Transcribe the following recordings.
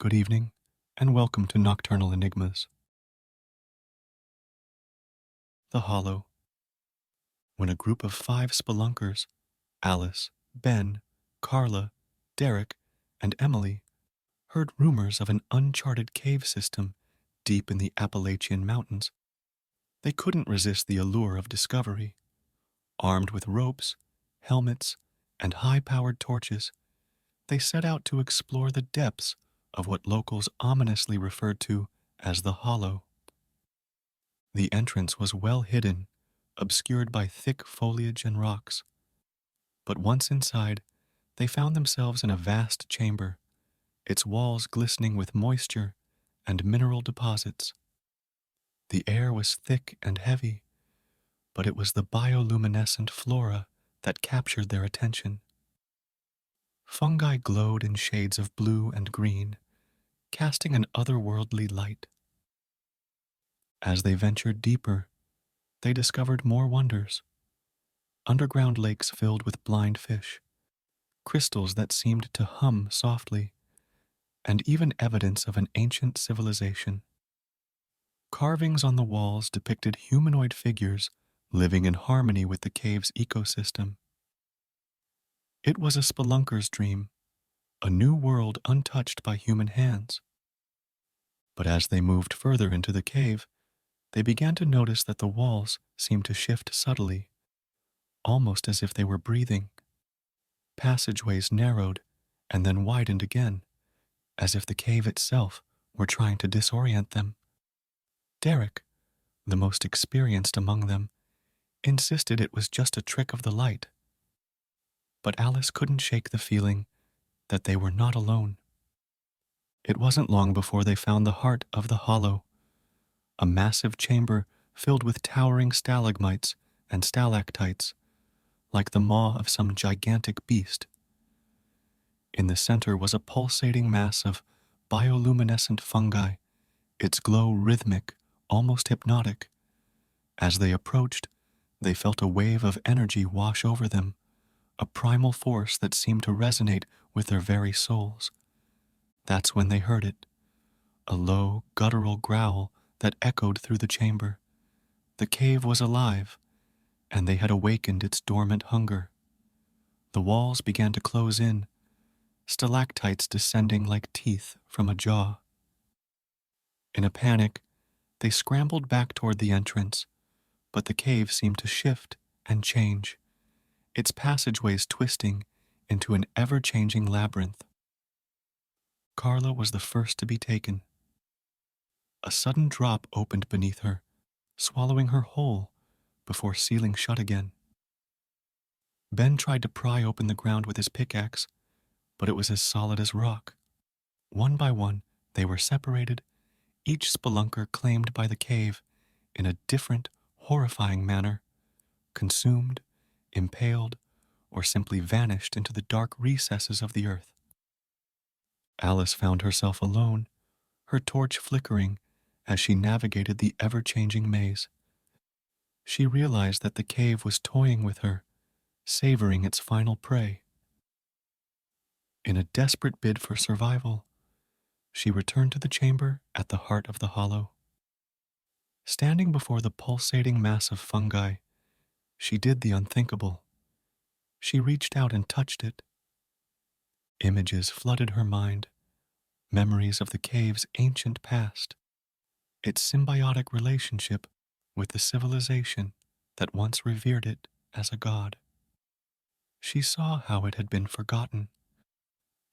Good evening, and welcome to Nocturnal Enigmas. The Hollow. When a group of 5 spelunkers, Alice, Ben, Carla, Derek, and Emily, heard rumors of an uncharted cave system deep in the Appalachian Mountains, they couldn't resist the allure of discovery. Armed with ropes, helmets, and high-powered torches, they set out to explore the depths of what locals ominously referred to as the Hollow. The entrance was well hidden, obscured by thick foliage and rocks. But once inside, they found themselves in a vast chamber, its walls glistening with moisture and mineral deposits. The air was thick and heavy, but it was the bioluminescent flora that captured their attention. Fungi glowed in shades of blue and green, casting an otherworldly light. As they ventured deeper, they discovered more wonders. Underground lakes filled with blind fish, crystals that seemed to hum softly, and even evidence of an ancient civilization. Carvings on the walls depicted humanoid figures living in harmony with the cave's ecosystem. It was a spelunker's dream, a new world untouched by human hands. But as they moved further into the cave, they began to notice that the walls seemed to shift subtly, almost as if they were breathing. Passageways narrowed and then widened again, as if the cave itself were trying to disorient them. Derek, the most experienced among them, insisted it was just a trick of the light. But Alice couldn't shake the feeling that they were not alone. It wasn't long before they found the heart of the Hollow, a massive chamber filled with towering stalagmites and stalactites, like the maw of some gigantic beast. In the center was a pulsating mass of bioluminescent fungi, its glow rhythmic, almost hypnotic. As they approached, they felt a wave of energy wash over them, a primal force that seemed to resonate with their very souls. That's when they heard it, a low, guttural growl that echoed through the chamber. The cave was alive, and they had awakened its dormant hunger. The walls began to close in, stalactites descending like teeth from a jaw. In a panic, they scrambled back toward the entrance, but the cave seemed to shift and change, its passageways twisting into an ever-changing labyrinth. Carla was the first to be taken. A sudden drop opened beneath her, swallowing her whole before sealing shut again. Ben tried to pry open the ground with his pickaxe, but it was as solid as rock. One by one, they were separated, each spelunker claimed by the cave in a different, horrifying manner, consumed, impaled, or simply vanished into the dark recesses of the earth. Alice found herself alone, her torch flickering as she navigated the ever-changing maze. She realized that the cave was toying with her, savoring its final prey. In a desperate bid for survival, she returned to the chamber at the heart of the Hollow. Standing before the pulsating mass of fungi, she did the unthinkable. She reached out and touched it. Images flooded her mind, memories of the cave's ancient past, its symbiotic relationship with the civilization that once revered it as a god. She saw how it had been forgotten,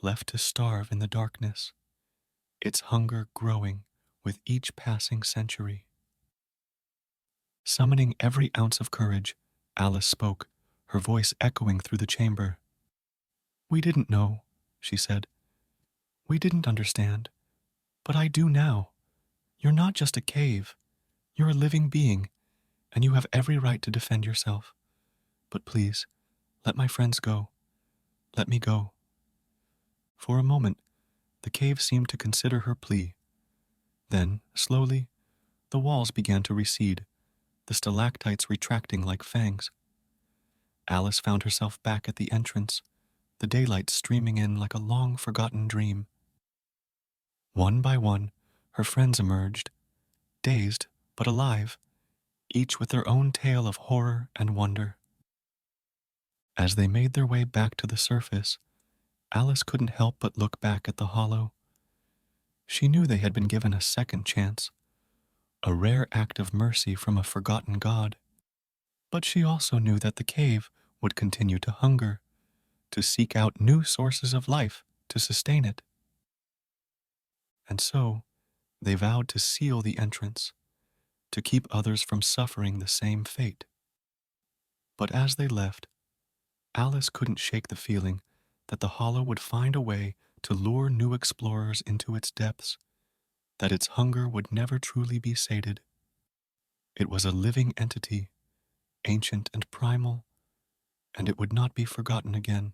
left to starve in the darkness, its hunger growing with each passing century. Summoning every ounce of courage, Alice spoke, her voice echoing through the chamber. "We didn't know," she said. "We didn't understand. But I do now. You're not just a cave. You're a living being, and you have every right to defend yourself. But please, let my friends go. Let me go." For a moment, the cave seemed to consider her plea. Then, slowly, the walls began to recede, the stalactites retracting like fangs. Alice found herself back at the entrance, the daylight streaming in like a long-forgotten dream. One by one, her friends emerged, dazed but alive, each with their own tale of horror and wonder. As they made their way back to the surface, Alice couldn't help but look back at the hollow. She knew they had been given a second chance, a rare act of mercy from a forgotten god. But she also knew that the cave would continue to hunger, to seek out new sources of life to sustain it. And so, they vowed to seal the entrance, to keep others from suffering the same fate. But as they left, Alice couldn't shake the feeling that the hollow would find a way to lure new explorers into its depths, that its hunger would never truly be sated. It was a living entity, ancient and primal, and it would not be forgotten again.